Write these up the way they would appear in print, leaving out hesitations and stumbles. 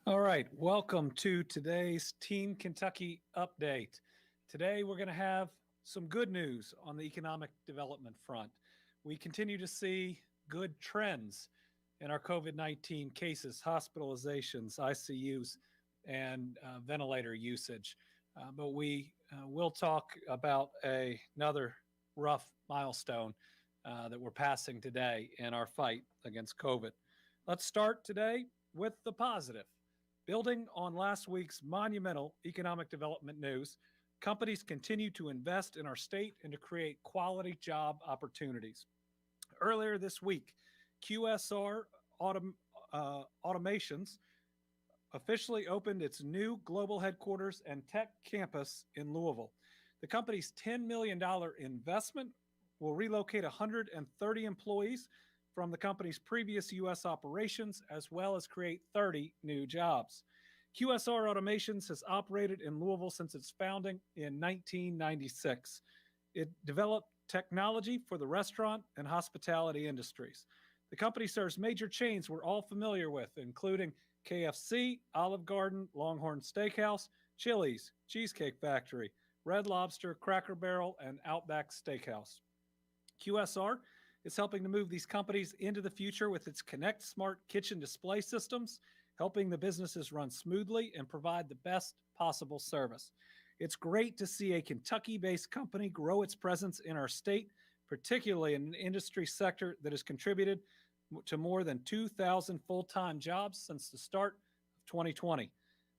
All right, welcome to today's Team Kentucky update. Today we're going to have some good news on the economic development front. We continue to see good trends in our COVID-19 cases, hospitalizations, ICUs, and ventilator usage. But we will talk about another rough milestone that we're passing today in our fight against COVID. Let's start today with the positive. Building on last week's monumental economic development news, companies continue to invest in our state and to create quality job opportunities. Earlier this week, QSR Automations officially opened its new global headquarters and tech campus in Louisville. The company's $10 million investment will relocate 130 employees from the company's previous U.S. operations, as well as create 30 new jobs. QSR Automations has operated in Louisville since its founding in 1996. It developed technology for the restaurant and hospitality industries. The company serves major chains we're all familiar with, including KFC, Olive Garden, Longhorn Steakhouse, Chili's, Cheesecake Factory, Red Lobster, Cracker Barrel, and Outback Steakhouse. QSR is helping to move these companies into the future with its Connect Smart Kitchen display systems, helping the businesses run smoothly and provide the best possible service. It's great to see a Kentucky-based company grow its presence in our state, particularly in an industry sector that has contributed to more than 2,000 full-time jobs since the start of 2020.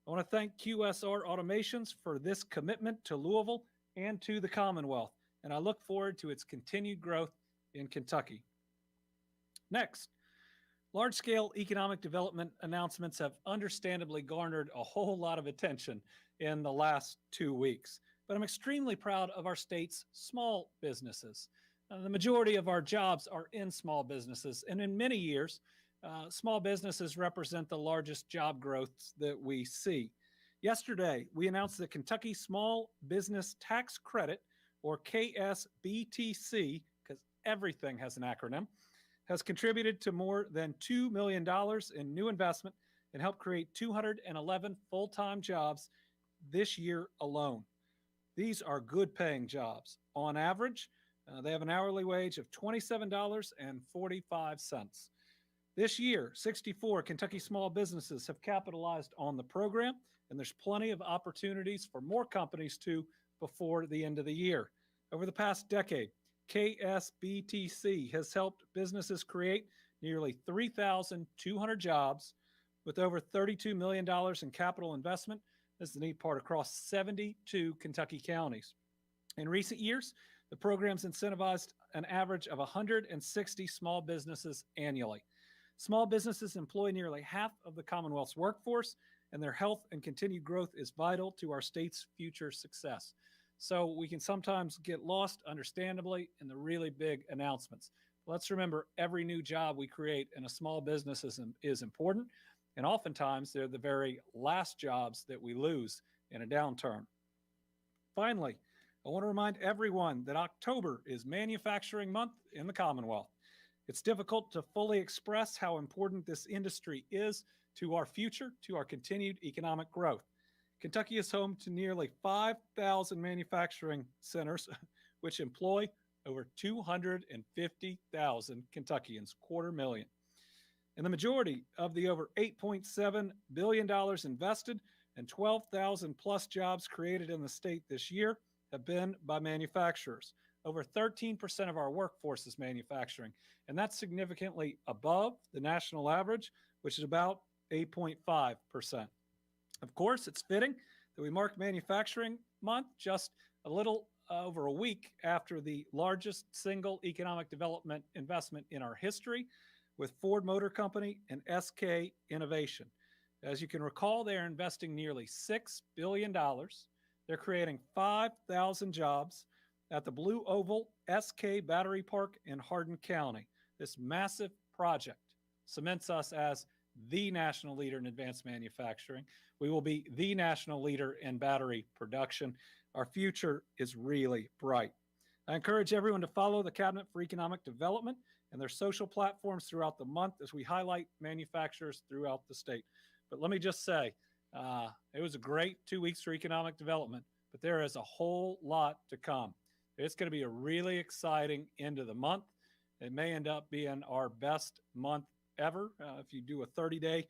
I want to thank QSR Automations for this commitment to Louisville and to the Commonwealth, and I look forward to its continued growth in Kentucky. Next, large-scale economic development announcements have understandably garnered a whole lot of attention in the last 2 weeks, but I'm extremely proud of our state's small businesses. The majority of our jobs are in small businesses, and in many years, small businesses represent the largest job growth that we see. Yesterday, we announced the Kentucky Small Business Tax Credit, or KSBTC, because everything has an acronym, has contributed to more than $2 million in new investment and helped create 211 full-time jobs this year alone. These are good-paying jobs. On average, they have an hourly wage of $27.45. This year, 64 Kentucky small businesses have capitalized on the program, and there's plenty of opportunities for more companies to before the end of the year. Over the past decade, KSBTC has helped businesses create nearly 3,200 jobs with over $32 million in capital investment. This is the neat part, across 72 Kentucky counties. In recent years, the program's incentivized an average of 160 small businesses annually. Small businesses employ nearly half of the Commonwealth's workforce, and their health and continued growth is vital to our state's future success. So we can sometimes get lost, understandably, in the really big announcements. Let's remember, every new job we create in a small business is important, and oftentimes they're the very last jobs that we lose in a downturn. Finally, I want to remind everyone that October is Manufacturing Month in the Commonwealth. It's difficult to fully express how important this industry is to our future, to our continued economic growth. Kentucky is home to nearly 5,000 manufacturing centers, which employ over 250,000 Kentuckians, 250,000. And the majority of the over $8.7 billion invested and 12,000 plus jobs created in the state this year have been by manufacturers. Over 13% of our workforce is manufacturing, and that's significantly above the national average, which is about 8.5%. Of course, it's fitting that we mark Manufacturing Month just a little over a week after the largest single economic development investment in our history with Ford Motor Company and SK Innovation. As you can recall, they're investing nearly $6 billion. They're creating 5,000 jobs at the Blue Oval SK Battery Park in Hardin County. This massive project cements us as the national leader in advanced manufacturing. We will be the national leader in battery production. Our future is really bright. I encourage everyone to follow the Cabinet for Economic Development and their social platforms throughout the month as we highlight manufacturers throughout the state. But let me just say, it was a great 2 weeks for economic development, but there is a whole lot to come. It's going to be a really exciting end of the month. It may end up being our best month ever if you do a 30-day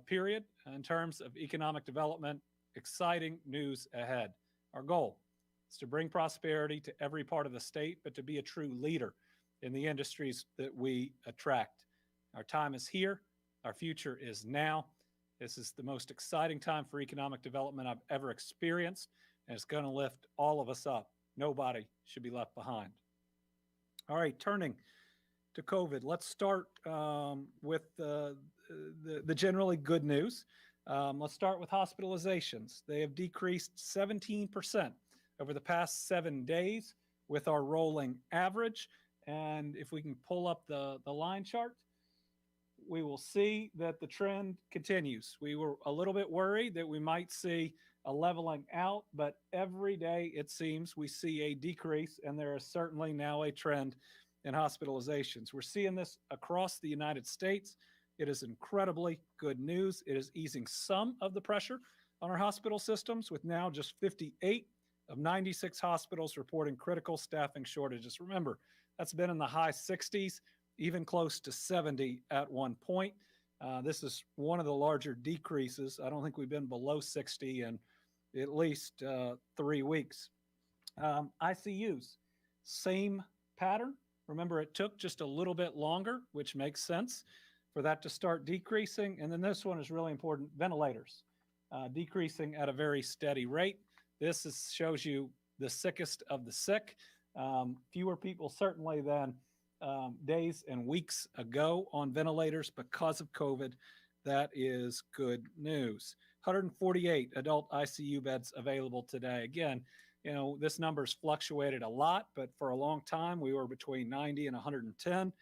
period in terms of economic development. Exciting news ahead. Our goal is to bring prosperity to every part of the state, but to be a true leader in the industries that we attract. Our time is here. Our future is now. This is the most exciting time for economic development I've ever experienced, and it's going to lift all of us up. Nobody should be left behind. All right, turning to COVID. Let's start with the generally good news. Let's start with hospitalizations. They have decreased 17% over the past 7 days with our rolling average. And if we can pull up the line chart, we will see that the trend continues. We were a little bit worried that we might see a leveling out, but every day it seems we see a decrease, and there is certainly now a trend in hospitalizations. We're seeing this across the United States. It is incredibly good news. It is easing some of the pressure on our hospital systems, with now just 58 of 96 hospitals reporting critical staffing shortages. Remember, that's been in the high 60s, even close to 70 at one point. This is one of the larger decreases. I don't think we've been below 60 in at least 3 weeks. ICUs, same pattern. Remember, it took just a little bit longer, which makes sense, for that to start decreasing. And then this one is really important, ventilators, decreasing at a very steady rate. This shows you the sickest of the sick. Fewer people certainly than days and weeks ago on ventilators because of COVID. That is good news. 148 adult ICU beds available today. Again, this number's fluctuated a lot, but for a long time we were between 90 and 110.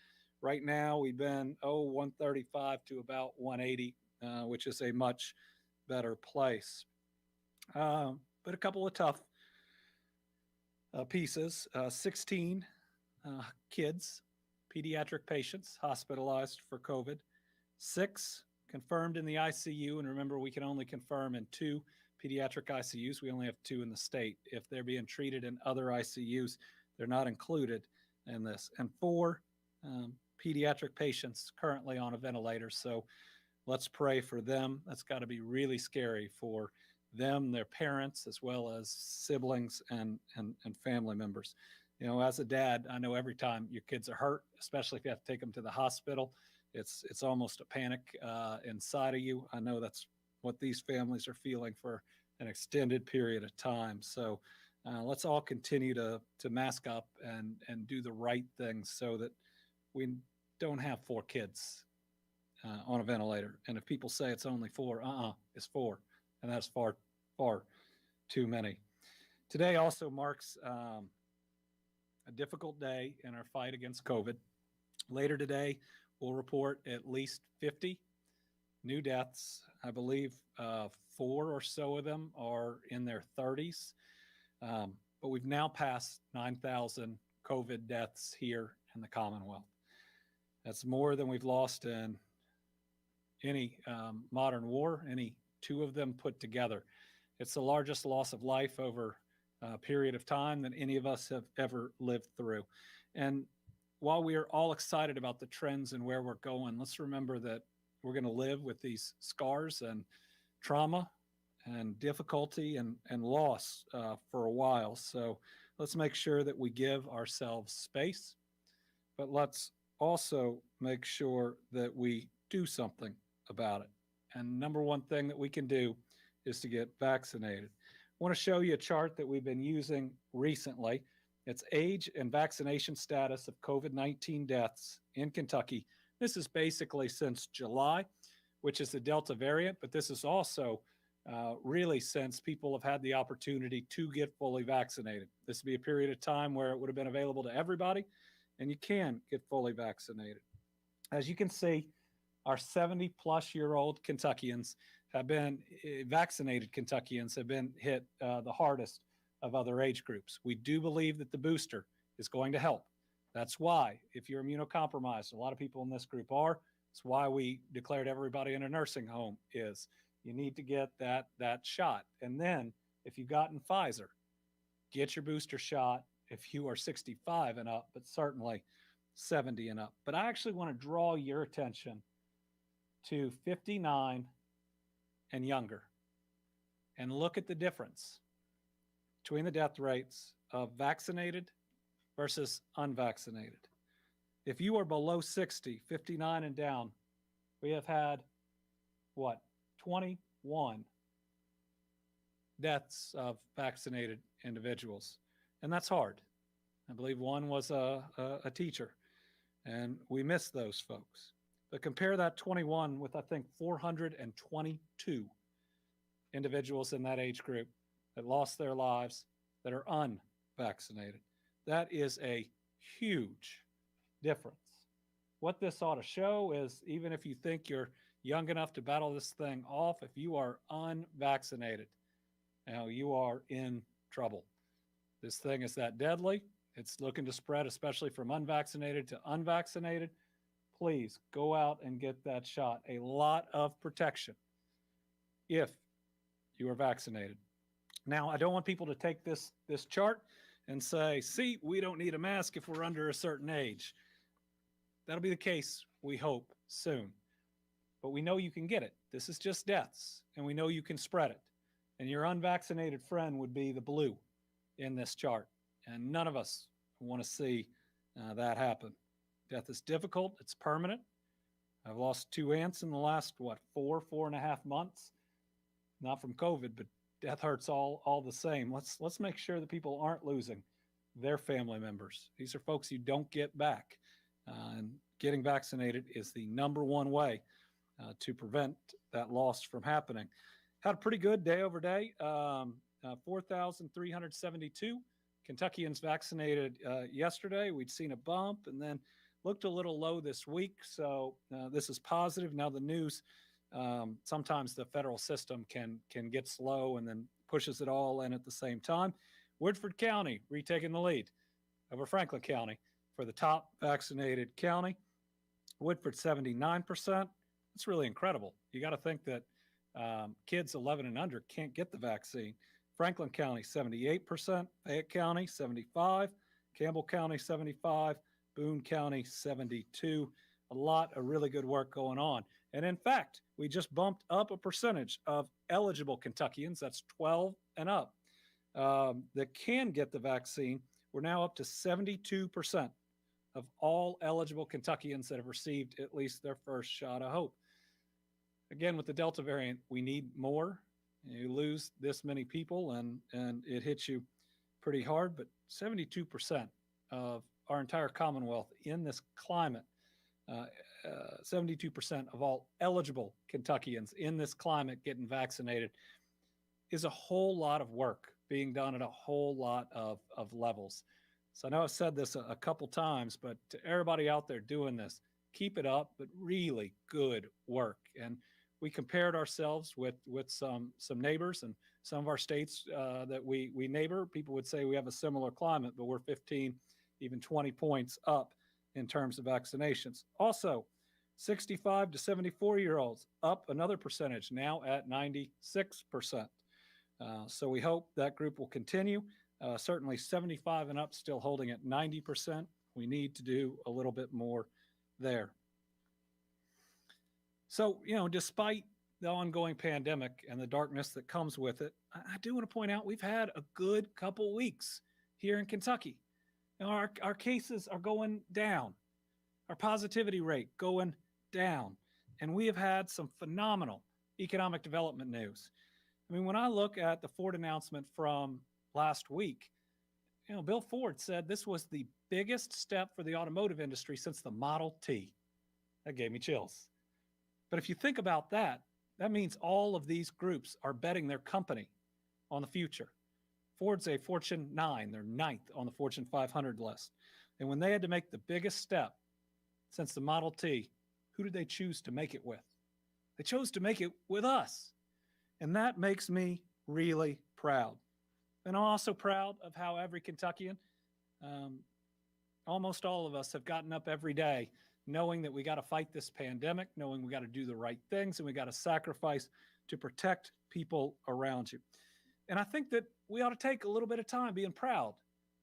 Right now we've been 135 to about 180, which is a much better place. But a couple of tough pieces. 16 kids, pediatric patients hospitalized for COVID. 6 confirmed in the ICU, and remember, we can only confirm in 2 pediatric ICUs. We only have 2 in the state. If they're being treated in other ICUs, they're not included in this. And 4 pediatric patients currently on a ventilator. So let's pray for them. That's got to be really scary for them, their parents, as well as siblings and family members. As a dad, I know every time your kids are hurt, especially if you have to take them to the hospital, it's almost a panic inside of you. I know that's what these families are feeling for an extended period of time. So let's all continue to mask up and do the right things so that we don't have 4 kids on a ventilator. And if people say it's only 4, it's 4. And that's far, far too many. Today also marks a difficult day in our fight against COVID. Later today, we'll report at least 50 new deaths. I believe 4 or so of them are in their 30s. But we've now passed 9,000 COVID deaths here in the Commonwealth. That's more than we've lost in any modern war, any 2 of them put together. It's the largest loss of life over a period of time that any of us have ever lived through. And while we are all excited about the trends and where we're going, let's remember that we're going to live with these scars and trauma and difficulty and loss for a while. So let's make sure that we give ourselves space, but let's also make sure that we do something about it. And number one thing that we can do is to get vaccinated. I want to show you a chart that we've been using recently. It's age and vaccination status of COVID-19 deaths in Kentucky. This is basically since July, which is the Delta variant, but this is also really since people have had the opportunity to get fully vaccinated. This would be a period of time where it would have been available to everybody, and you can get fully vaccinated. As you can see, our 70-plus-year-old Kentuckians have been vaccinated. Kentuckians have been hit the hardest of other age groups. We do believe that the booster is going to help. That's why, if you're immunocompromised, a lot of people in this group are, It's why we declared everybody in a nursing home is you need to get that shot. And then if you've gotten Pfizer, get your booster shot if you are 65 and up, but certainly 70 and up. But I actually want to draw your attention to 59 and younger and look at the difference between the death rates of vaccinated versus unvaccinated. If you are below 60, 59 and down, we have had, 21 deaths of vaccinated individuals. And that's hard. I believe one was a teacher, and we miss those folks. But compare that 21 with, I think, 422 individuals in that age group that lost their lives that are unvaccinated. That is a huge difference. What this ought to show is even if you think you're young enough to battle this thing off, if you are unvaccinated, now you are in trouble. This thing is that deadly. It's looking to spread, especially from unvaccinated to unvaccinated. Please go out and get that shot. A lot of protection if you are vaccinated. Now, I don't want people to take this chart and say, see, we don't need a mask if we're under a certain age. That'll be the case, we hope, soon. But we know you can get it. This is just deaths, and we know you can spread it. And your unvaccinated friend would be the blue in this chart. And none of us want to see that happen. Death is difficult. It's permanent. I've lost 2 aunts in the last, 4.5 months. Not from COVID, but death hurts all the same. Let's make sure that people aren't losing their family members. These are folks you don't get back. And getting vaccinated is the number one way to prevent that loss from happening. Had a pretty good day over day, 4,372 Kentuckians vaccinated yesterday. We'd seen a bump and then looked a little low this week. So this is positive. Now the news, sometimes the federal system can get slow and then pushes it all in at the same time. Woodford County retaking the lead over Franklin County for the top vaccinated county. Woodford 79%. That's really incredible. You got to think that kids 11 and under can't get the vaccine. Franklin County 78%, Fayette County 75, Campbell County 75, Boone County 72. A lot of really good work going on. And in fact, we just bumped up a percentage of eligible Kentuckians, that's 12 and up, that can get the vaccine. We're now up to 72% of all eligible Kentuckians that have received at least their first shot of hope. Again, with the Delta variant, we need more. You lose this many people and it hits you pretty hard, but 72% of our entire commonwealth in this climate, 72% of all eligible Kentuckians in this climate getting vaccinated is a whole lot of work being done at a whole lot of levels. So I know I've said this a couple times, but to everybody out there doing this, keep it up, but really good work. And we compared ourselves with some neighbors and some of our states that we neighbor. People would say we have a similar climate, but we're 15, even 20 points up in terms of vaccinations. Also, 65 to 74-year-olds up another percentage, now at 96%. So we hope that group will continue. Certainly 75 and up still holding at 90%. We need to do a little bit more there. So, despite the ongoing pandemic and the darkness that comes with it, I do want to point out we've had a good couple weeks here in Kentucky. Our cases are going down. Our positivity rate going down. And we have had some phenomenal economic development news. I mean, when I look at the Ford announcement from last week, Bill Ford said this was the biggest step for the automotive industry since the Model T. That gave me chills. But if you think about that, that means all of these groups are betting their company on the future. Ford's a Fortune 9, they're 9th on the Fortune 500 list. And when they had to make the biggest step since the Model T, who did they choose to make it with? They chose to make it with us. And that makes me really proud. And I'm also proud of how every Kentuckian, almost all of us have gotten up every day knowing that we got to fight this pandemic, knowing we got to do the right things, and we got to sacrifice to protect people around you. And I think that we ought to take a little bit of time being proud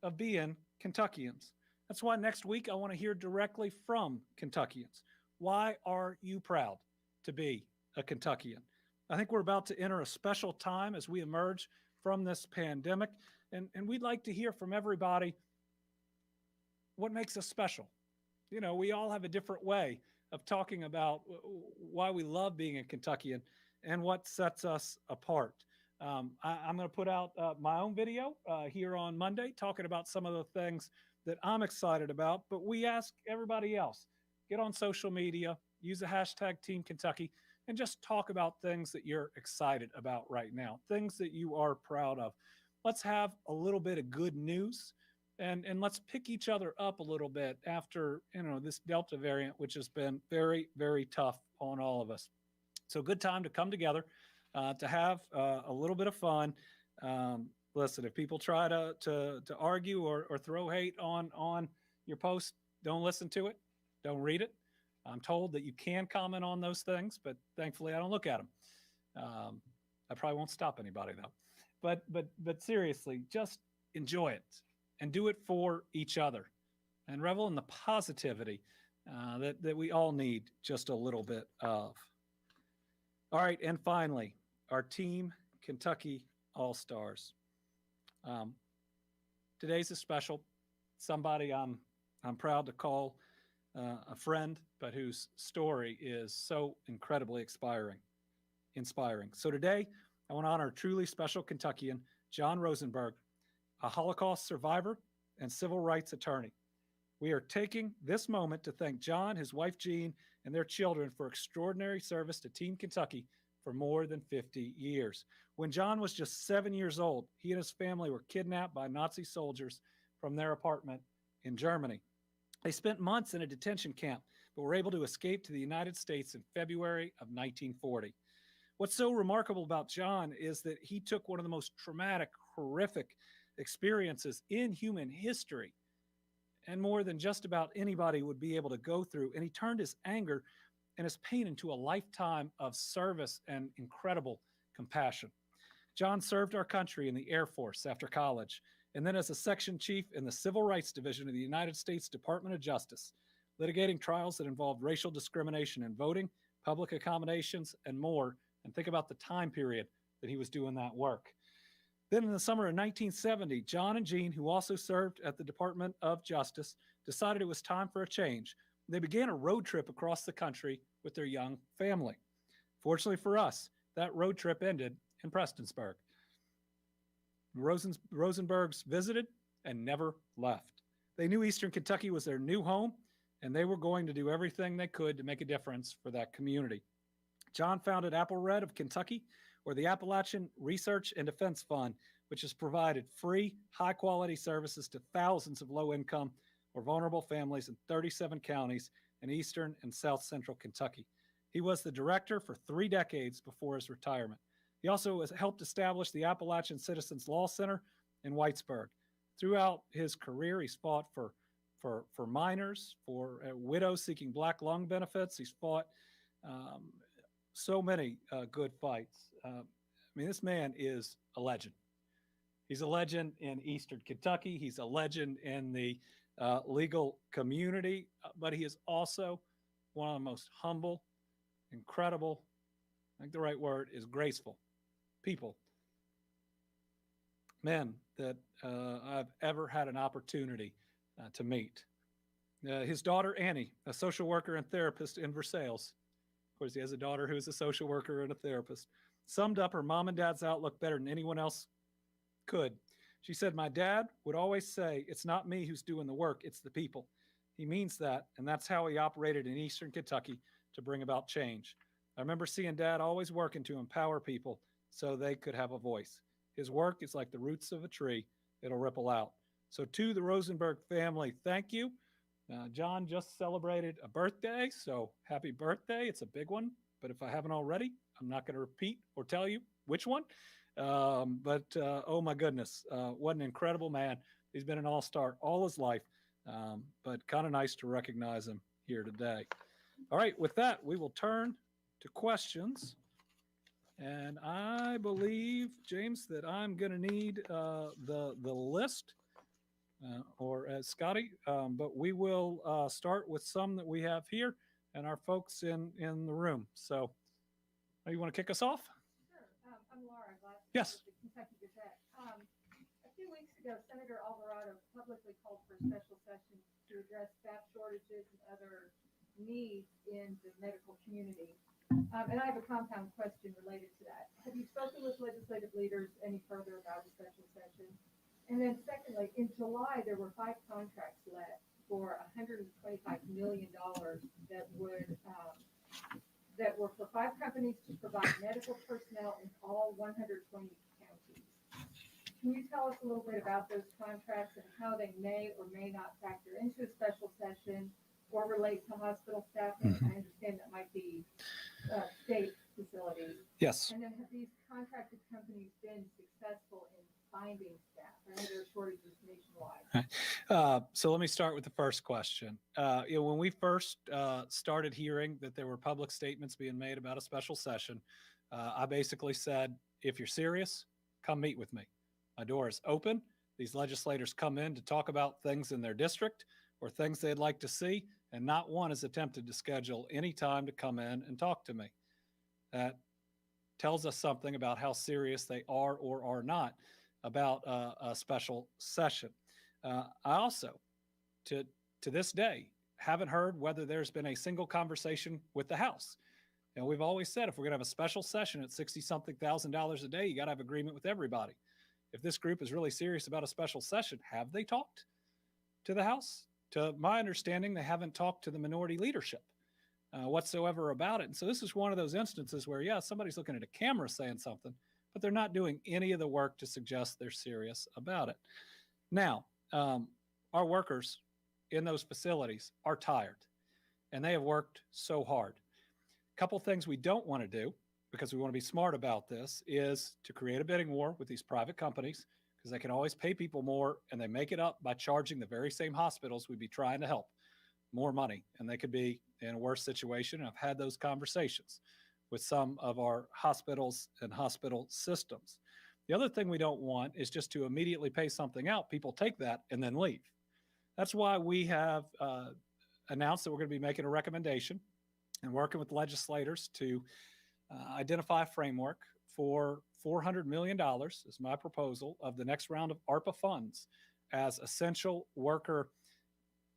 of being Kentuckians. That's why next week I want to hear directly from Kentuckians. Why are you proud to be a Kentuckian? I think we're about to enter a special time as we emerge from this pandemic, and we'd like to hear from everybody what makes us special. You know, we all have a different way of talking about why we love being a Kentuckian and what sets us apart. I'm going to put out my own video here on Monday talking about some of the things that I'm excited about, but we ask everybody else, get on social media, use the hashtag Team Kentucky, and just talk about things that you're excited about right now, things that you are proud of. Let's have a little bit of good news, and let's pick each other up a little bit after, you know, this Delta variant, which has been very, very tough on all of us. So good time to come together, to have a little bit of fun. Listen, if people try to argue or throw hate on your post, don't listen to it. Don't read it. I'm told that you can comment on those things, but thankfully I don't look at them. I probably won't stop anybody though. But seriously, just enjoy it and do it for each other, and revel in the positivity that we all need just a little bit of. All right, and finally, our Team Kentucky All-Stars. Today's a special somebody I'm proud to call a friend, but whose story is so incredibly inspiring. So today, I want to honor a truly special Kentuckian, John Rosenberg, a Holocaust survivor and civil rights attorney. We are taking this moment to thank John, his wife Jean, and their children for extraordinary service to Team Kentucky for more than 50 years. When John was just 7 years old, he and his family were kidnapped by Nazi soldiers from their apartment in Germany. They spent months in a detention camp, but were able to escape to the United States in February of 1940. What's so remarkable about John is that he took one of the most traumatic, horrific experiences in human history, and more than just about anybody would be able to go through, and he turned his anger and his pain into a lifetime of service and incredible compassion. John served our country in the Air Force after college, and then as a section chief in the Civil Rights Division of the United States Department of Justice, litigating trials that involved racial discrimination in voting, public accommodations, and more. And think about the time period that he was doing that work. Then in the summer of 1970, John and Jean, who also served at the Department of Justice, decided it was time for a change. They began a road trip across the country with their young family. Fortunately for us, that road trip ended in Prestonsburg. Rosenbergs visited and never left. They knew Eastern Kentucky was their new home, and they were going to do everything they could to make a difference for that community. John founded Apple Red of Kentucky, or the Appalachian Research and Defense Fund, which has provided free, high-quality services to thousands of low-income or vulnerable families in 37 counties in eastern and south central Kentucky. He was the director for 3 decades before his retirement. He also helped establish the Appalachian Citizens Law Center in Whitesburg. Throughout his career, he's fought for minors, for widows seeking black lung benefits. He's fought so many good fights. I mean, this man is a legend. He's a legend in Eastern Kentucky. He's a legend in the legal community, but he is also one of the most humble, incredible, I think the right word is graceful people, men that I've ever had an opportunity to meet. His daughter, Annie, a social worker and therapist in Versailles, of course, he has a daughter who is a social worker and a therapist, summed up her mom and dad's outlook better than anyone else could. She said, "My dad would always say, it's not me who's doing the work, it's the people. He means that, and that's how he operated in Eastern Kentucky to bring about change. I remember seeing Dad always working to empower people so they could have a voice. His work is like the roots of a tree. It'll ripple out." So to the Rosenberg family, thank you. John just celebrated a birthday, so happy birthday. It's a big one, but if I haven't already, I'm not going to repeat or tell you which one. Oh my goodness, what an incredible man. He's been an all-star all his life, but kind of nice to recognize him here today. All right, with that, we will turn to questions. And I believe, James, that I'm going to need the list, or Scotty, but we will start with some that we have here and our folks in the room. So, you want to kick us off? Sure. I'm Laura Glass. Yes. The Kentucky Gazette. A few weeks ago, Senator Alvarado publicly called for a special session to address staff shortages and other needs in the medical community. And I have a compound question related to that. Have you spoken with legislative leaders any further about a special session? And then secondly, in July, there were 5 contracts let for $125 million that were for 5 companies to provide medical personnel in all 120 counties. Can you tell us a little bit about those contracts and how they may or may not factor into a special session or relate to hospital staffing? I understand that might be state facilities. Yes. And then have these contracted companies been successful in finding staff? I know there are shortages nationwide. So let me start with the first question. When we first started hearing that there were public statements being made about a special session, I basically said, if you're serious, come meet with me. My door is open. These legislators come in to talk about things in their district or things they'd like to see, and not one has attempted to schedule any time to come in and talk to me. That tells us something about how serious they are or are not about a special session. I also, to this day, haven't heard whether there's been a single conversation with the House. And we've always said, if we're going to have a special session at $60-something thousand a day, you got to have agreement with everybody. If this group is really serious about a special session, have they talked to the House? To my understanding, they haven't talked to the minority leadership whatsoever about it. And so this is one of those instances where, yeah, somebody's looking at a camera saying something, but they're not doing any of the work to suggest they're serious about it. Now, our workers in those facilities are tired, and they have worked so hard. A couple things we don't want to do, because we want to be smart about this, is to create a bidding war with these private companies, because they can always pay people more, and they make it up by charging the very same hospitals we'd be trying to help more money, and they could be in a worse situation. And I've had those conversations with some of our hospitals and hospital systems. The other thing we don't want is just to immediately pay something out. People take that and then leave. That's why we have announced that we're going to be making a recommendation and working with legislators to identify a framework for $400 million, is my proposal, of the next round of ARPA funds as essential worker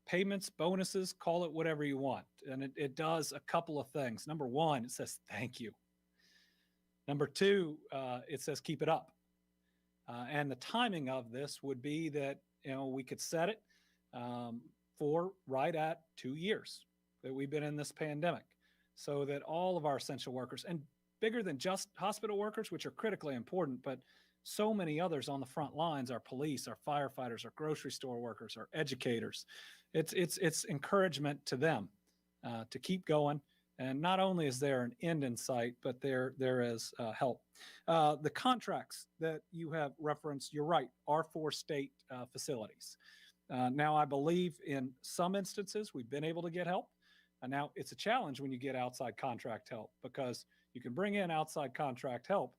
payments, bonuses, call it whatever you want. And it does a couple of things. Number one, it says thank you. Number two, it says keep it up. And the timing of this would be that, we could set it for right at 2 years that we've been in this pandemic, so that all of our essential workers, and bigger than just hospital workers, which are critically important, but so many others on the front lines, our police, our firefighters, our grocery store workers, our educators. It's encouragement to them to keep going. And not only is there an end in sight, but there is help. The contracts that you have referenced, you're right, are for state facilities. Now, I believe in some instances we've been able to get help. And now it's a challenge when you get outside contract help, because you can bring in outside contract help,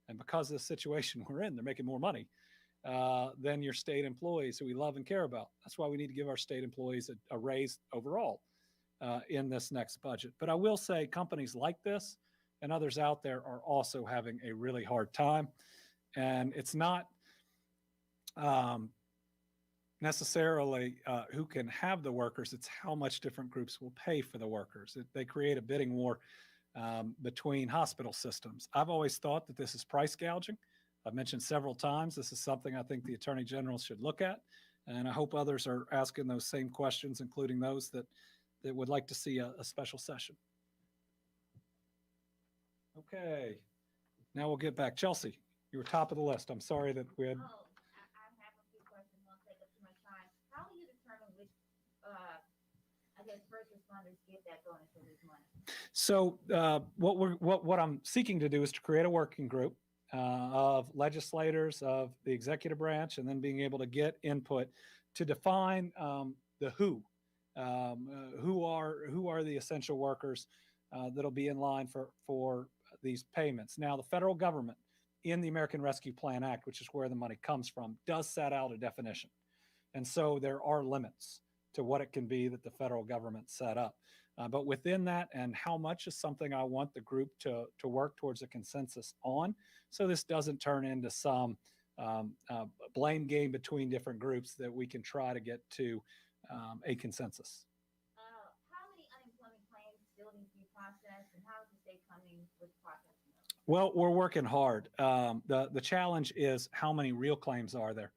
and because of the situation we're in, they're making more money than your state employees who we love and care about. That's why we need to give our state employees a raise overall in this next budget. But I will say companies like this and others out there are also having a really hard time. And it's not necessarily who can have the workers, it's how much different groups will pay for the workers. They create a bidding war between hospital systems. I've always thought that this is price gouging. I've mentioned several times, this is something I think the Attorney General should look at. And I hope others are asking those same questions, including those that would like to see a special session. Okay, now we'll get back. Chelsea, you were top of the list. I'm sorry that we had. I have a few questions. Won't take up too much time. How do you determine which, first responders get that bonus for this money? So what I'm seeking to do is to create a working group of legislators, of the executive branch, and then being able to get input to define the who who are the essential workers that'll be in line for these payments. Now, the federal government in the American Rescue Plan Act, which is where the money comes from, does set out a definition. And so there are limits to what it can be that the federal government set up. But within that, and how much is something I want the group to work towards a consensus on, so this doesn't turn into some blame game between different groups, that we can try to get to a consensus. How many unemployment claims still need to be processed, and how is the state coming with processing those? Well, we're working hard. The challenge is, how many real claims are there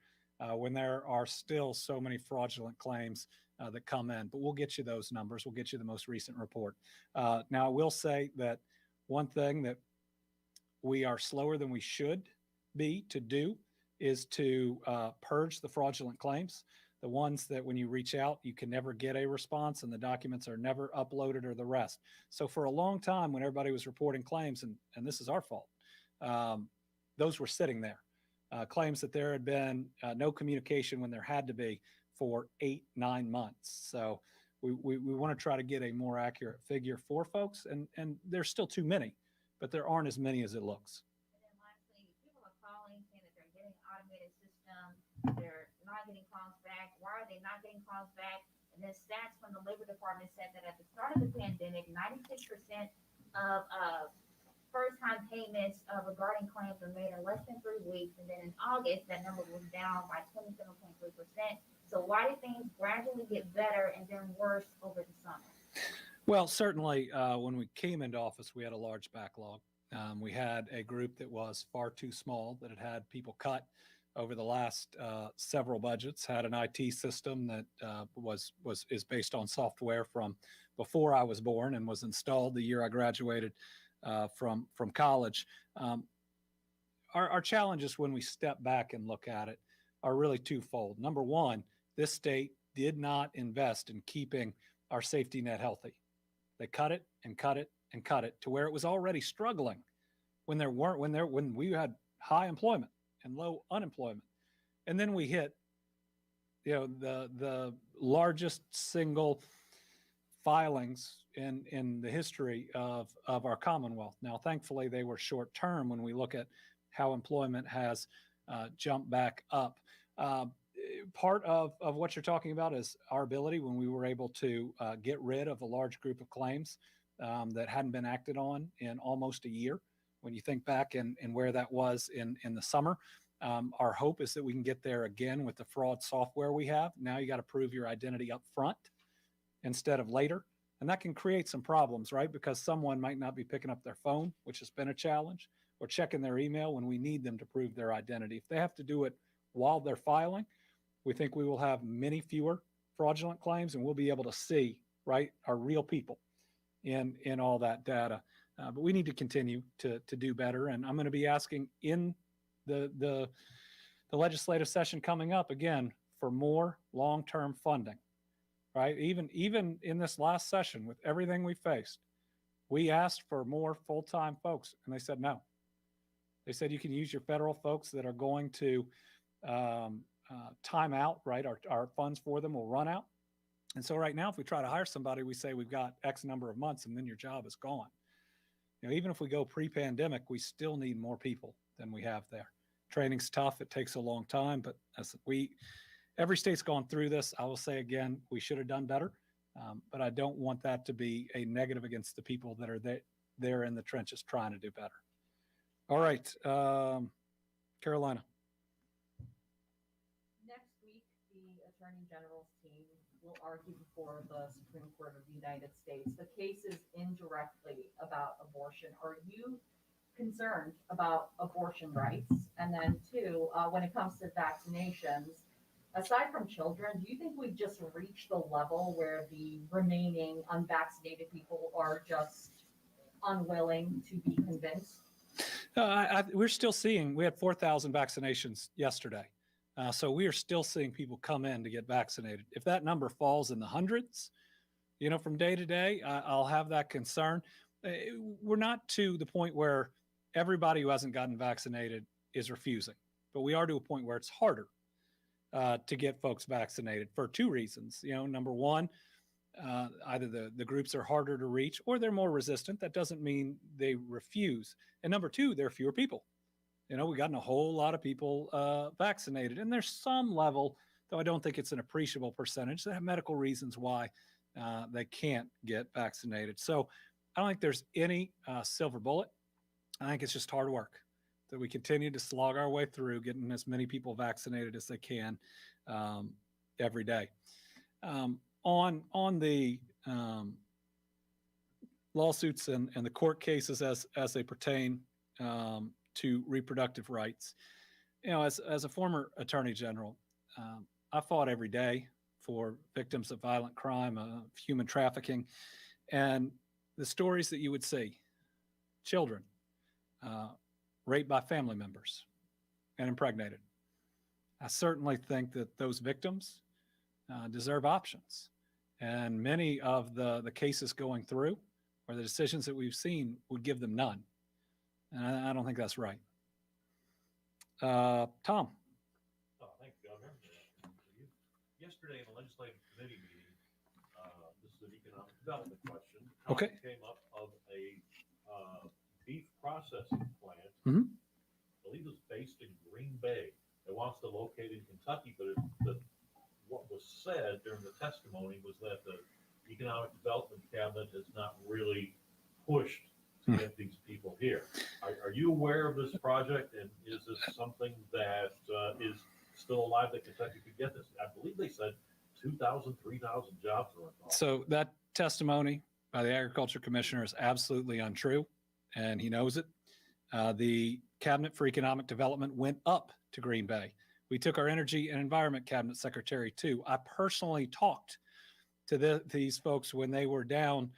when there are still so many fraudulent claims that come in? But we'll get you those numbers. We'll get you the most recent report. Now, I will say that one thing that we are slower than we should be to do is to purge the fraudulent claims, the ones that when you reach out, you can never get a response and the documents are never uploaded, or the rest. So for a long time, when everybody was reporting claims, and this is our fault, those were sitting there. Claims that there had been no communication when there had to be for 8-9 months. So we want to try to get a more accurate figure for folks, and there's still too many, but there aren't as many as it looks. And then lastly, people are calling saying that they're getting an automated system, they're not getting calls back. Why are they not getting calls back? And then stats from the Labor Department said that at the start of the pandemic, 96% of first-time payments regarding claims were made in less than 3 weeks. And then in August, that number was down by 27.3%. So why did things gradually get better and then worse over the summer? Well, certainly when we came into office, we had a large backlog. We had a group that was far too small, that had people cut over the last several budgets, had an IT system that is based on software from before I was born and was installed the year I graduated from college. Our challenges when we step back and look at it are really twofold. Number one, this state did not invest in keeping our safety net healthy. They cut it and cut it and cut it to where it was already struggling when we had high employment and low unemployment. And then we hit, the largest single filings in the history of our commonwealth. Now, thankfully, they were short term when we look at how employment has jumped back up. Part of what you're talking about is our ability, when we were able to get rid of a large group of claims that hadn't been acted on in almost a year. When you think back and where that was in the summer, our hope is that we can get there again with the fraud software we have. Now you got to prove your identity up front instead of later. And that can create some problems, right? Because someone might not be picking up their phone, which has been a challenge, or checking their email when we need them to prove their identity. If they have to do it while they're filing, we think we will have many fewer fraudulent claims, and we'll be able to see, right, our real people in all that data. But we need to continue to do better. And I'm going to be asking in the legislative session coming up again for more long-term funding, right? Even in this last session with everything we faced, we asked for more full-time folks, and they said no. They said you can use your federal folks that are going to time out, right? Our funds for them will run out. And so right now, if we try to hire somebody, we say we've got X number of months and then your job is gone. Even if we go pre-pandemic, we still need more people than we have there. Training's tough. It takes a long time, but every state's gone through this. I will say again, we should have done better, but I don't want that to be a negative against the people that are there in the trenches trying to do better. All right, Carolina. Next week, the Attorney General's team will argue before the Supreme Court of the United States. The case is indirectly about abortion. Are you concerned about abortion rights? And then two, when it comes to vaccinations, aside from children, do you think we've just reached the level where the remaining unvaccinated people are just unwilling to be convinced? We're still seeing, we had 4,000 vaccinations yesterday. So we are still seeing people come in to get vaccinated. If that number falls in the hundreds, from day to day, I'll have that concern. We're not to the point where everybody who hasn't gotten vaccinated is refusing, but we are to a point where it's harder to get folks vaccinated for two reasons. Number one, either the groups are harder to reach or they're more resistant. That doesn't mean they refuse. And number two, there are fewer people. We gotten a whole lot of people vaccinated, and there's some level, though I don't think it's an appreciable percentage, that have medical reasons why they can't get vaccinated. So I don't think there's any silver bullet. I think it's just hard work that we continue to slog our way through getting as many people vaccinated as they can every day. On the lawsuits and the court cases as they pertain to reproductive rights, as a former attorney general, I fought every day for victims of violent crime, human trafficking, and the stories that you would see: children raped by family members and impregnated. I certainly think that those victims deserve options. And many of the cases going through, or the decisions that we've seen, would give them none. And I don't think that's right. Tom. Thank you, Governor. Yesterday in the legislative committee meeting, this is an economic development question. Okay. Came up of a beef processing plant. Mhm. I believe it's based in Green Bay. It wants to locate in Kentucky, but what was said during the testimony was that the economic development cabinet has not really pushed to get these people here. Are you aware of this project, and is this something that is still alive that Kentucky could get this? I believe they said 2,000, 3,000 jobs are involved. So that testimony by the agriculture commissioner is absolutely untrue, and he knows it. The Cabinet for Economic Development went up to Green Bay. We took our Energy and Environment Cabinet Secretary too. I personally talked to these folks when they were down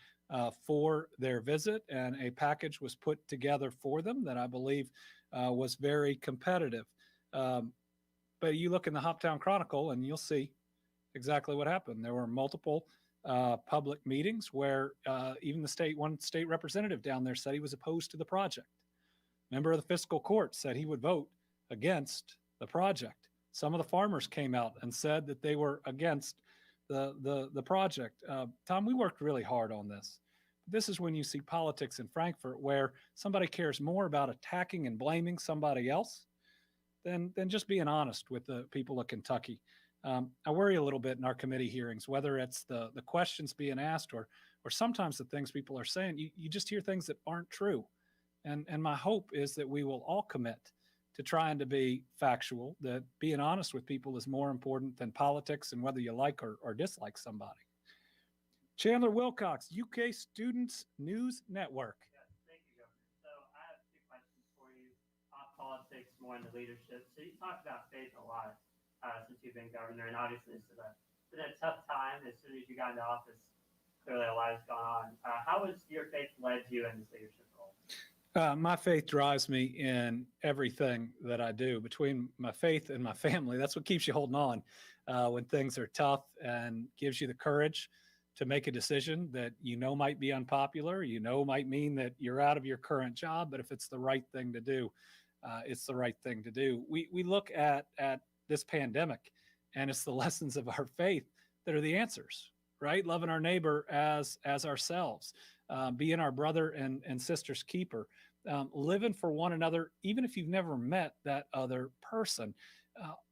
for their visit, and a package was put together for them that I believe was very competitive. But you look in the Hoptown Chronicle and you'll see exactly what happened. There were multiple public meetings where even one state representative down there said he was opposed to the project. Member of the fiscal court said he would vote against the project. Some of the farmers came out and said that they were against the project. Tom, we worked really hard on this. This is when you see politics in Frankfurt where somebody cares more about attacking and blaming somebody else than just being honest with the people of Kentucky. I worry a little bit in our committee hearings, whether it's the questions being asked or sometimes the things people are saying. You just hear things that aren't true. And my hope is that we will all commit to trying to be factual, that being honest with people is more important than politics and whether you like or dislike somebody. Chandler Wilcox, UK Students News Network. Yes, thank you, Governor. So I have two questions for you on politics, more in the leadership. So you talked about faith a lot since you've been governor, and obviously it's been a tough time. As soon as you got into office, clearly a lot has gone on. How has your faith led you in this leadership role? My faith drives me in everything that I do. Between my faith and my family, that's what keeps you holding on when things are tough, and gives you the courage to make a decision that might be unpopular, might mean that you're out of your current job, but if it's the right thing to do, it's the right thing to do. We look at this pandemic, and it's the lessons of our faith that are the answers, right? Loving our neighbor as ourselves, being our brother and sister's keeper, living for one another, even if you've never met that other person.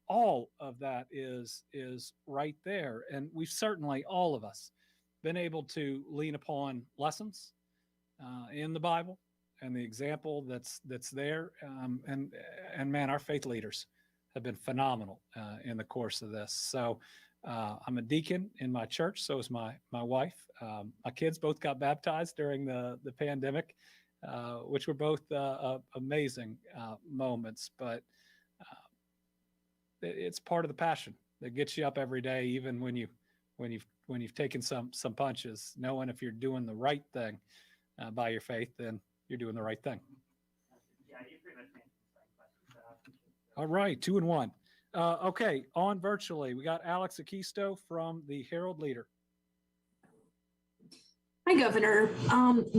All of that is right there. And we've certainly, all of us, been able to lean upon lessons in the Bible and the example that's there. And man, our faith leaders have been phenomenal in the course of this. So I'm a deacon in my church. So is my wife. My kids both got baptized during the pandemic, which were both amazing moments. But it's part of the passion that gets you up every day, even when you've taken some punches, knowing if you're doing the right thing by your faith, then you're doing the right thing. Yeah, you pretty much answered the same question, so I appreciate it. All right, 2-1. Okay, on virtually, we got Alex Akisto from the Herald Leader. Hi, Governor.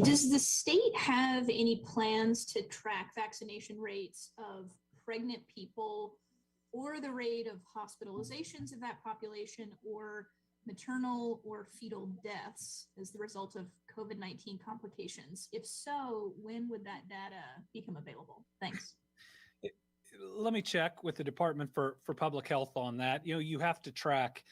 Does the state have any plans to track vaccination rates of pregnant people, or the rate of hospitalizations of that population, or maternal or fetal deaths as the result of COVID-19 complications? If so, when would that data become available? Thanks. Let me check with the Department for Public Health on that. You have to track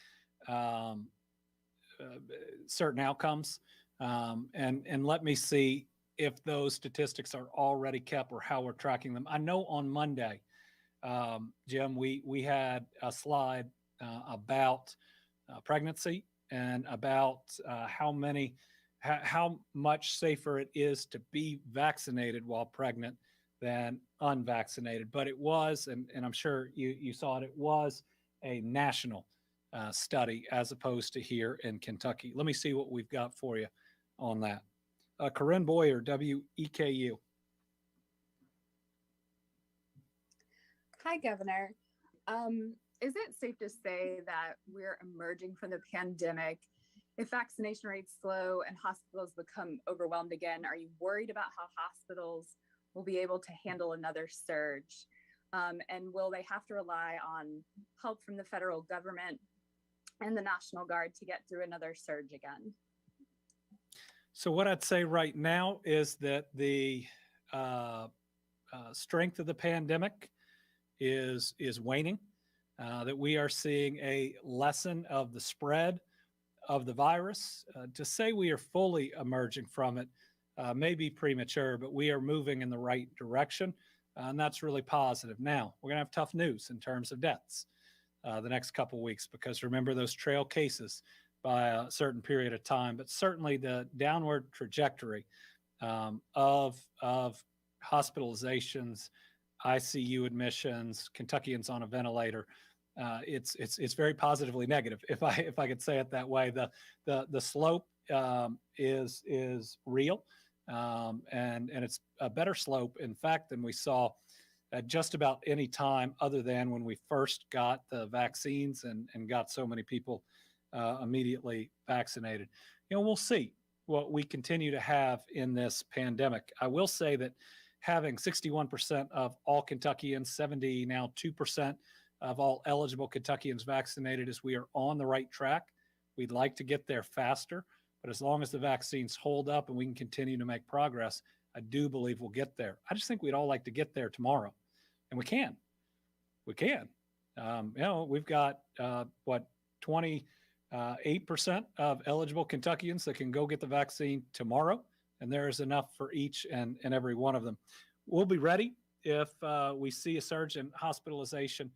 certain outcomes, and let me see if those statistics are already kept or how we're tracking them. I know on Monday, Jim, we had a slide about pregnancy and about how much safer it is to be vaccinated while pregnant than unvaccinated. But it was, and I'm sure you saw it, it was a national study as opposed to here in Kentucky. Let me see what we've got for you on that. Corinne Boyer, WEKU. Hi, Governor. Is it safe to say that we're emerging from the pandemic? If vaccination rates slow and hospitals become overwhelmed again, are you worried about how hospitals will be able to handle another surge? And will they have to rely on help from the federal government and the National Guard to get through another surge again? So what I'd say right now is that the strength of the pandemic is waning, that we are seeing a lesson of the spread of the virus. To say we are fully emerging from it may be premature, but we are moving in the right direction, and that's really positive. Now, we're going to have tough news in terms of deaths the next couple of weeks, because remember those trail cases by a certain period of time, but certainly the downward trajectory of hospitalizations, ICU admissions, Kentuckians on a ventilator, it's very positively negative, if I could say it that way. The slope is real, and it's a better slope, in fact, than we saw at just about any time other than when we first got the vaccines and got so many people immediately vaccinated. We'll see what we continue to have in this pandemic. I will say that having 61% of all Kentuckians, 70 now 2% of all eligible Kentuckians vaccinated, is we are on the right track. We'd like to get there faster, but as long as the vaccines hold up and we can continue to make progress, I do believe we'll get there. I just think we'd all like to get there tomorrow, and we can. We can. We've got 28% of eligible Kentuckians that can go get the vaccine tomorrow, and there is enough for each and every one of them. We'll be ready if we see a surge in hospitalization.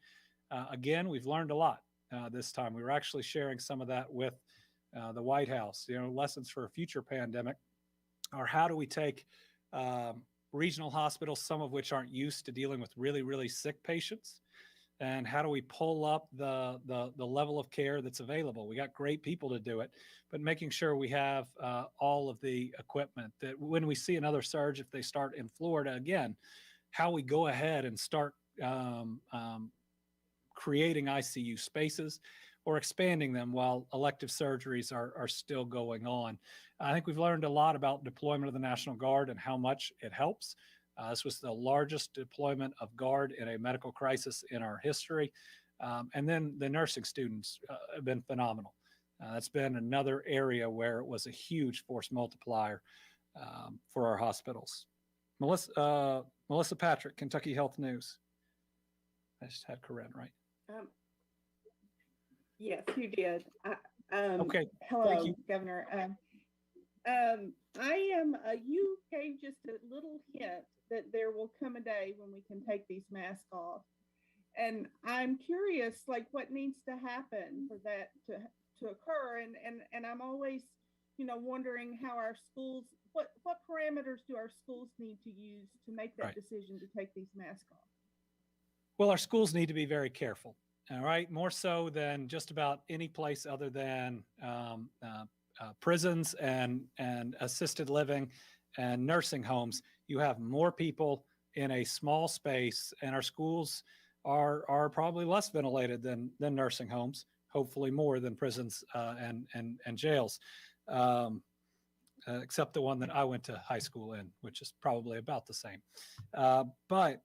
Again, we've learned a lot this time. We were actually sharing some of that with the White House. Lessons for a future pandemic are how do we take regional hospitals, some of which aren't used to dealing with really, really sick patients, and how do we pull up the level of care that's available? We got great people to do it, but making sure we have all of the equipment that when we see another surge, if they start in Florida again, how we go ahead and start creating ICU spaces or expanding them while elective surgeries are still going on. I think we've learned a lot about deployment of the National Guard and how much it helps. This was the largest deployment of Guard in a medical crisis in our history. And then the nursing students have been phenomenal. That's been another area where it was a huge force multiplier for our hospitals. Melissa Patrick, Kentucky Health News. I just had Corinne, right? Yes, you did. Okay. Hello, Thank you. Governor. You gave just a little hint that there will come a day when we can take these masks off. And I'm curious, what needs to happen for that to occur? And I'm always, wondering how our schools, what parameters do our schools need to use to make that decision to take these masks off? Well, our schools need to be very careful. All right, more so than just about any place other than prisons and assisted living and nursing homes. You have more people in a small space, and our schools are probably less ventilated than nursing homes. Hopefully, more than prisons and jails, except the one that I went to high school in, which is probably about the same. But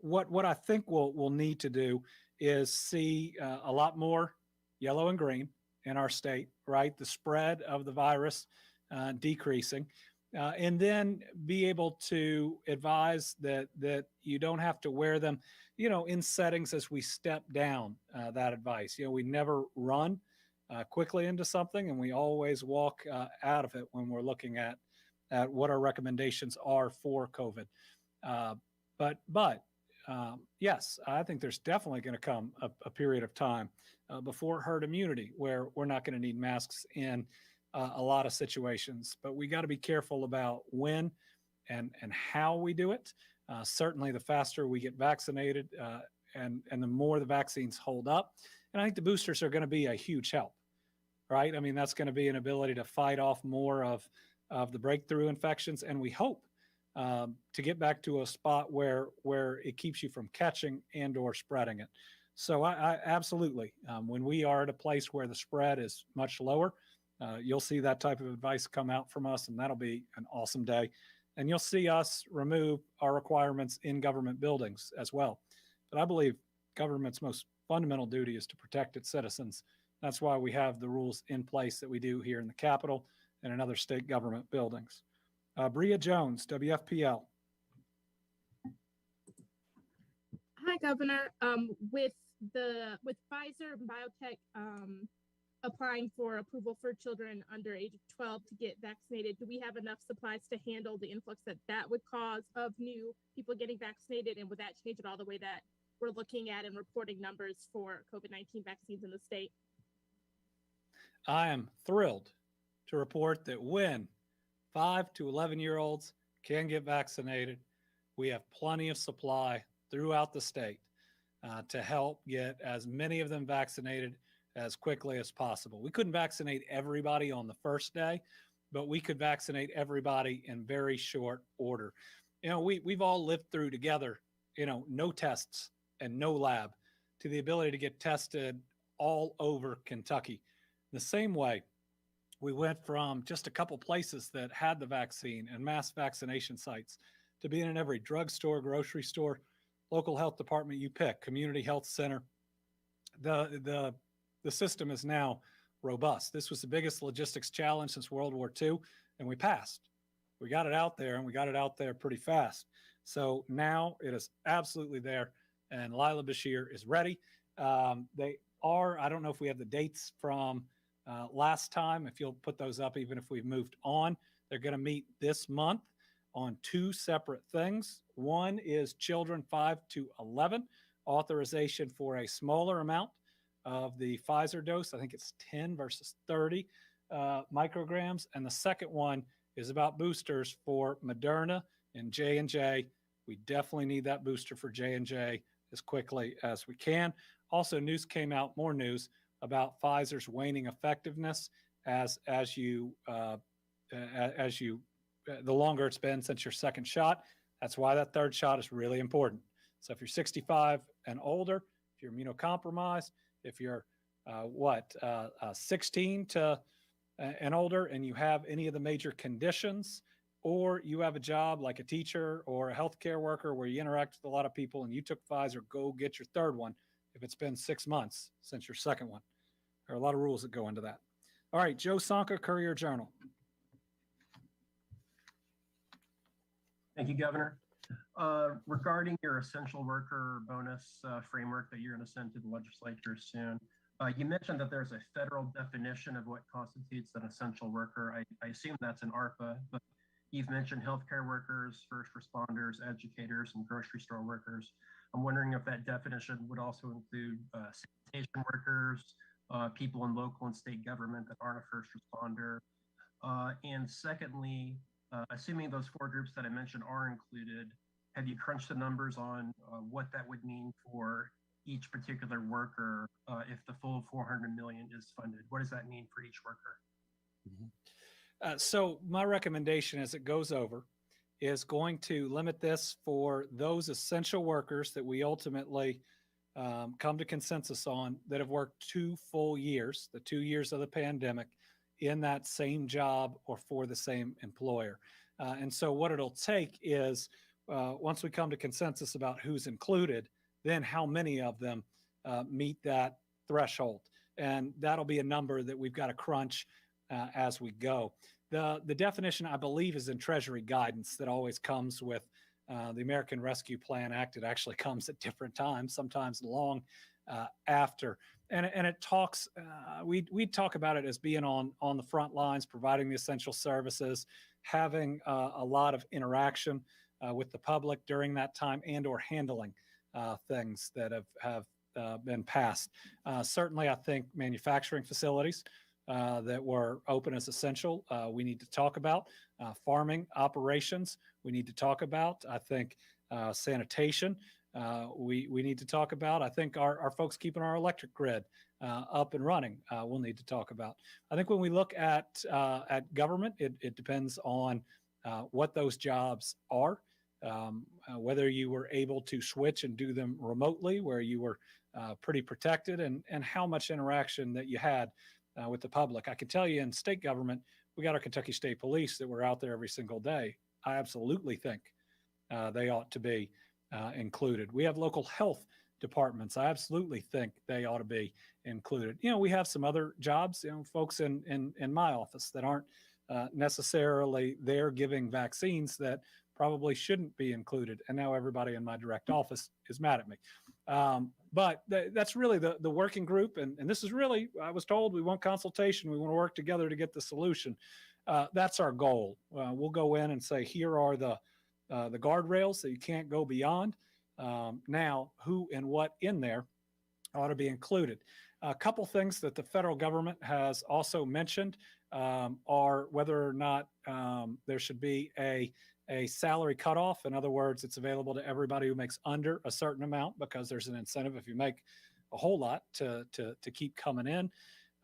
what I think we'll need to do is see a lot more yellow and green in our state, right? The spread of the virus decreasing, and then be able to advise that you don't have to wear them, in settings as we step down that advice. We never run quickly into something, and we always walk out of it when we're looking at what our recommendations are for COVID. But yes, I think there's definitely going to come a period of time before herd immunity where we're not going to need masks in a lot of situations. But we got to be careful about when and how we do it. Certainly, the faster we get vaccinated and the more the vaccines hold up. And I think the boosters are going to be a huge help, right? I mean, that's going to be an ability to fight off more of the breakthrough infections. And we hope to get back to a spot where it keeps you from catching and or spreading it. So I absolutely, when we are at a place where the spread is much lower, you'll see that type of advice come out from us, and that'll be an awesome day. And you'll see us remove our requirements in government buildings as well. But I believe government's most fundamental duty is to protect its citizens. That's why we have the rules in place that we do here in the Capitol and in other state government buildings. Bria Jones, WFPL. Hi, Governor. With Pfizer and biotech applying for approval for children under age of 12 to get vaccinated, do we have enough supplies to handle the influx that would cause of new people getting vaccinated? And would that change at all the way that we're looking at and reporting numbers for COVID-19 vaccines in the state? I am thrilled to report that when 5 to 11-year-olds can get vaccinated, we have plenty of supply throughout the state to help get as many of them vaccinated as quickly as possible. We couldn't vaccinate everybody on the first day, but we could vaccinate everybody in very short order. We've all lived through together, no tests and no lab, to the ability to get tested all over Kentucky. The same way, we went from just a couple places that had the vaccine and mass vaccination sites to being in every drugstore, grocery store, local health department you pick, community health center. The system is now robust. This was the biggest logistics challenge since World War II, and we passed. We got it out there, and we got it out there pretty fast. So now it is absolutely there, and Lila Beshear is ready. They are, I don't know if we have the dates from last time, if you'll put those up, even if we've moved on. They're going to meet this month on two separate things. One is children 5 to 11, authorization for a smaller amount of the Pfizer dose. I think it's 10 versus 30 micrograms. And the second one is about boosters for Moderna and J&J. We definitely need that booster for J&J as quickly as we can. Also, news came out, more news about Pfizer's waning effectiveness as you the longer it's been since your second shot. That's why that third shot is really important. So if you're 65 and older, if you're immunocompromised, if you're 16 to and older, and you have any of the major conditions, or you have a job like a teacher or a healthcare worker where you interact with a lot of people and you took Pfizer, go get your third one if it's been 6 months since your second one. There are a lot of rules that go into that. All right, Joe Sonka, Courier-Journal. Thank you, Governor. Regarding your essential worker bonus framework that you're going to send to the legislature soon, you mentioned that there's a federal definition of what constitutes an essential worker. I assume that's an ARPA, but you've mentioned healthcare workers, first responders, educators, and grocery store workers. I'm wondering if that definition would also include sanitation workers, people in local and state government that aren't a first responder. And secondly, assuming those four groups that I mentioned are included, have you crunched the numbers on what that would mean for each particular worker if the full 400 million is funded? What does that mean for each worker? So my recommendation as it goes over is going to limit this for those essential workers that we ultimately come to consensus on that have worked 2 full years, the 2 years of the pandemic, in that same job or for the same employer. And so what it'll take is once we come to consensus about who's included, then how many of them meet that threshold. and that'll be a number that we've got to crunch as we go. The definition, I believe, is in Treasury guidance that always comes with the American Rescue Plan Act. It actually comes at different times, sometimes long after. And it talks, we talk about it as being on the front lines, providing the essential services, having a lot of interaction with the public during that time, and or handling things that have been passed. Certainly, I think manufacturing facilities that were open as essential, we need to talk about. Farming operations, we need to talk about. I think sanitation, we need to talk about. I think our folks keeping our electric grid up and running, we'll need to talk about. I think when we look at government, it depends on what those jobs are, whether you were able to switch and do them remotely, where you were pretty protected, and how much interaction that you had with the public. I can tell you in state government, we got our Kentucky State Police that were out there every single day. I absolutely think they ought to be included. We have local health departments. I absolutely think they ought to be included. You know, we have some other jobs, you know, folks in my office that aren't necessarily there giving vaccines that probably shouldn't be included. And now everybody in my direct office is mad at me. But that's really the working group. And this is really, I was told, we want consultation. We want to work together to get the solution. That's our goal. We'll go in and say, here are the guardrails that you can't go beyond. Now, who and what in there ought to be included. A couple things that the federal government has also mentioned are whether or not there should be a salary cutoff. In other words, it's available to everybody who makes under a certain amount, because there's an incentive if you make a whole lot to keep coming in.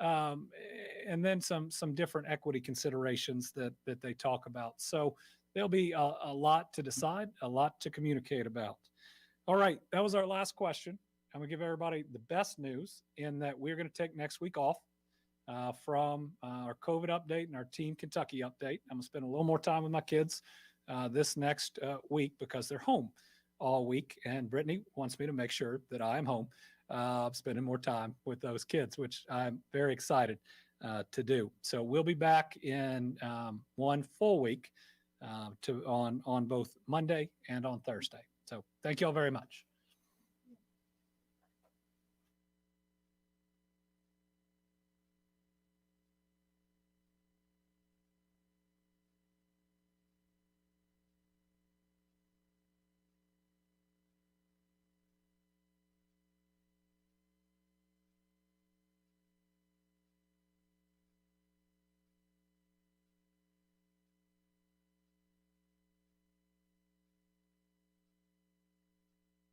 And then some different equity considerations that they talk about. So there'll be a lot to decide, a lot to communicate about. All right, that was our last question. I'm gonna give everybody the best news in that we're gonna take next week off from our COVID update and our Team Kentucky update. I'm gonna spend a little more time with my kids this next week because they're home all week, and Brittany wants me to make sure that I am home, spending more time with those kids, which I'm very excited to do. So we'll be back in one full week on both Monday and on Thursday. So thank you all very much.